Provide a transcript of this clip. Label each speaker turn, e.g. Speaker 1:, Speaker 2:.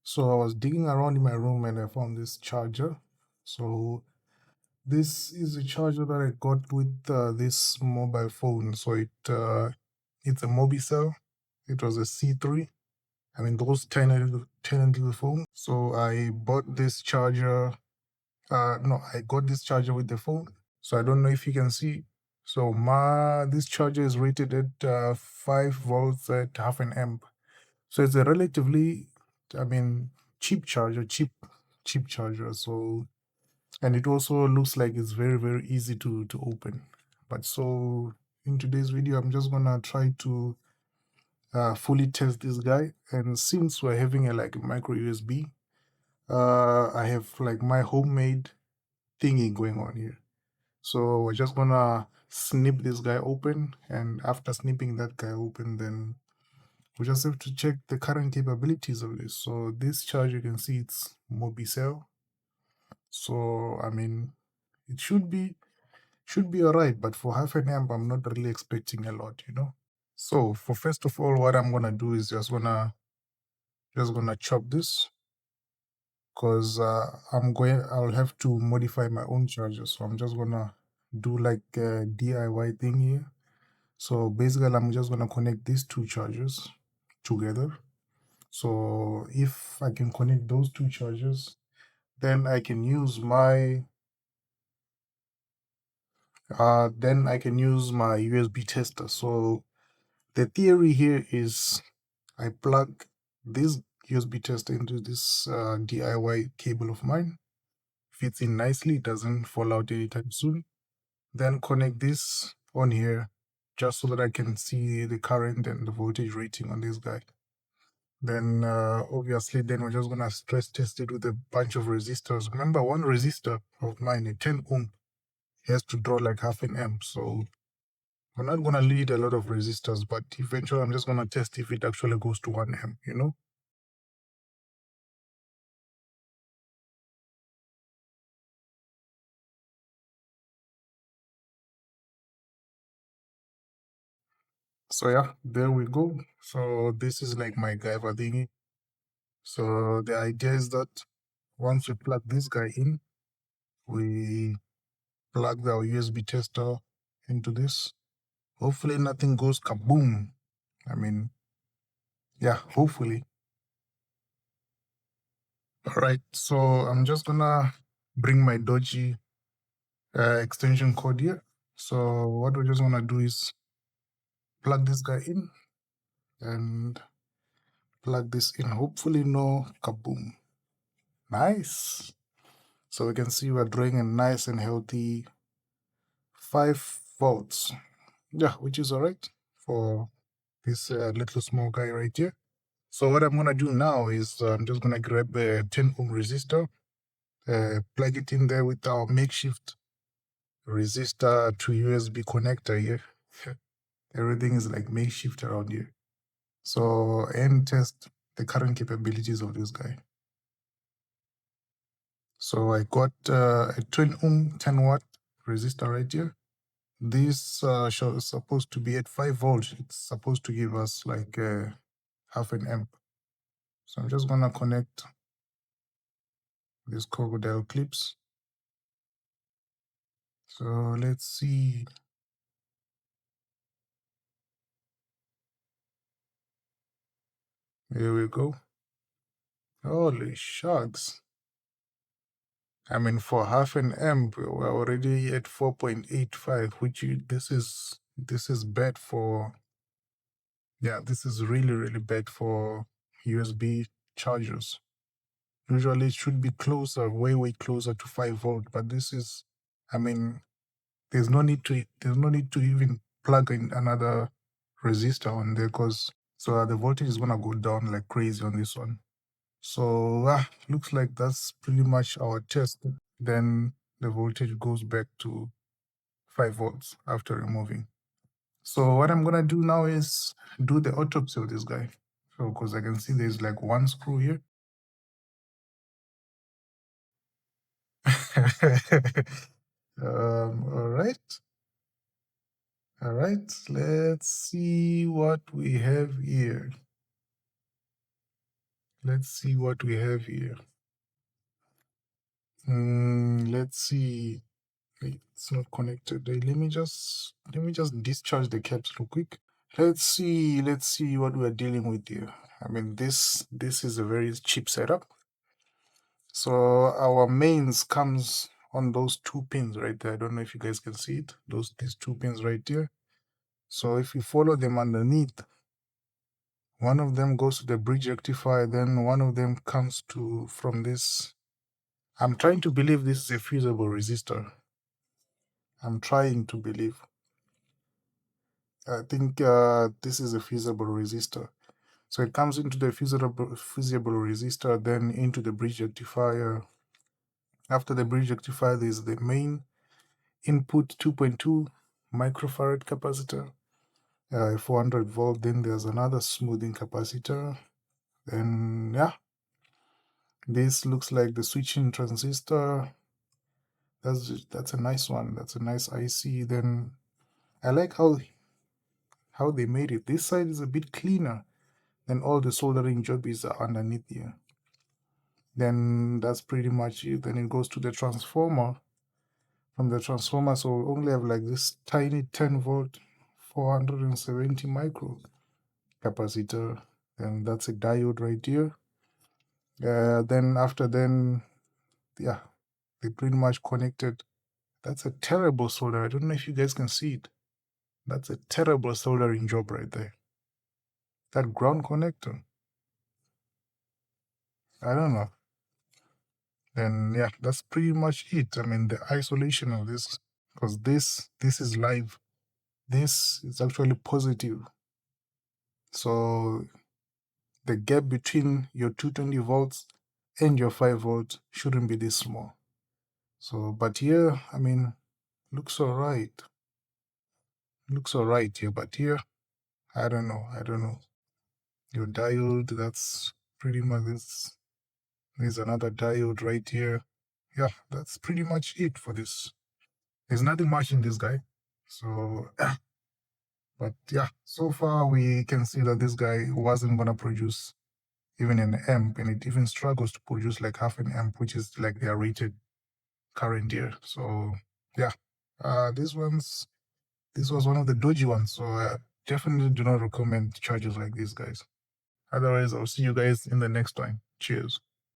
Speaker 1: So I was digging around in my room and I found this charger. So this is a charger that I got with this mobile phone. So it's a Mobicel. It was a C3. I mean those tiny little phones. So I bought this charger. No, I got this charger with the phone. So I don't know if you can see. So this charger is rated at 5 volts at half an amp. So it's a relatively, I mean, cheap charger. So, and it also looks like it's very easy to open. But so in today's video, I'm just gonna try to fully test this guy. And since we're having a like micro USB, I have like my homemade thingy going on here. So we're just gonna snip this guy open, and after snipping that guy open, then we just have to check the current capabilities of this. So this charge, you can see it's Mobicel. So I mean, it should be alright, but for half an amp, I'm not really expecting a lot, you know. So for first of all, what I'm gonna do is just gonna chop this, because I'll have to modify my own charger. So I'm just gonna do like a DIY thing here. So basically, I'm just gonna connect these two chargers together. So if I can connect those two chargers, then I can use my USB tester. So the theory here is I plug this USB tester into this DIY cable of mine, fits in nicely, doesn't fall out anytime soon. Then connect this on here just so that I can see the current and the voltage rating on this guy. Then obviously, then we're just gonna stress test it with a bunch of resistors. Remember, one resistor of mine, a 10 ohm, has to draw like half an amp. So we're not gonna lead a lot of resistors, but eventually I'm just gonna test if it actually goes to 1 amp, you know? So yeah, there we go. So this is like my Gaiva thingy. So the idea is that once we plug this guy in, we plug our USB tester into this. Hopefully nothing goes kaboom. I mean, yeah, hopefully. All right, so I'm just gonna bring my Doji extension cord here. So what we just wanna do is plug this guy in and plug this in. Hopefully no kaboom. Nice. So we can see we're drawing a nice and healthy 5 volts. Yeah, which is all right for this little small guy right here. So what I'm gonna do now is I'm just gonna grab a 10 ohm resistor, plug it in there with our makeshift resistor to USB connector here. Everything is like makeshift around here. So, and test the current capabilities of this guy. So I got a 20 ohm 10 watt resistor right here. This is supposed to be at 5 volts. It's supposed to give us like half an amp. So I'm just gonna connect these crocodile clips. So let's see. Here we go. Holy shucks. I mean, for half an amp, we're already at 4.85, which this is bad for, yeah, this is really bad for USB chargers. Usually it should be closer, way closer to 5 volt, but this is, I mean, there's no need to even plug in another resistor on there, because so the voltage is gonna go down like crazy on this one. So looks like that's pretty much our test. Then the voltage goes back to 5 volts after removing. So what I'm gonna do now is do the autopsy of this guy. So because I can see there's like one screw here. All right. All right, let's see what we have here. Let's see what we have here. Let's see. Wait, it's not connected. Let me just discharge the caps real quick. Let's see what we're dealing with here. I mean, this is a very cheap setup. So our mains comes on those two pins right there. I don't know if you guys can see it. These two pins right here. So if you follow them underneath, one of them goes to the bridge rectifier, then one of them comes to from this. I'm trying to believe this is a fusible resistor. I'm trying to believe. I think this is a fusible resistor. So it comes into the fusible resistor, then into the bridge rectifier. After the bridge rectifier, there's the main input 2.2 microfarad capacitor, 400 volt. Then there's another smoothing capacitor. Then yeah, this looks like the switching transistor. That's a nice one. That's a nice IC. Then I like how they made it. This side is a bit cleaner than all the soldering jobs are underneath here. Then that's pretty much it. Then it goes to the transformer. From the transformer, so we only have like this tiny 10 volt 470 micro capacitor, and that's a diode right here. Then after then, yeah, they pretty much connected. That's a terrible solder. I don't know if you guys can see it. That's a terrible soldering job right there. That ground connector, I don't know. Then yeah, that's pretty much it. I mean, the isolation of this, because this is live. This is actually positive. So the gap between your 220 volts and your 5 volts shouldn't be this small. So, but here, I mean, looks all right. Looks all right here, but here, I don't know. Your diode, that's pretty much this. There's another diode right here. Yeah, that's pretty much it for this. There's nothing much in this guy. So, but yeah, so far we can see that this guy wasn't gonna produce even an amp, and it even struggles to produce like half an amp, which is like their rated current year. So yeah, this was one of the dodgy ones. So I definitely do not recommend chargers like these guys. Otherwise, I'll see you guys in the next time. Cheers.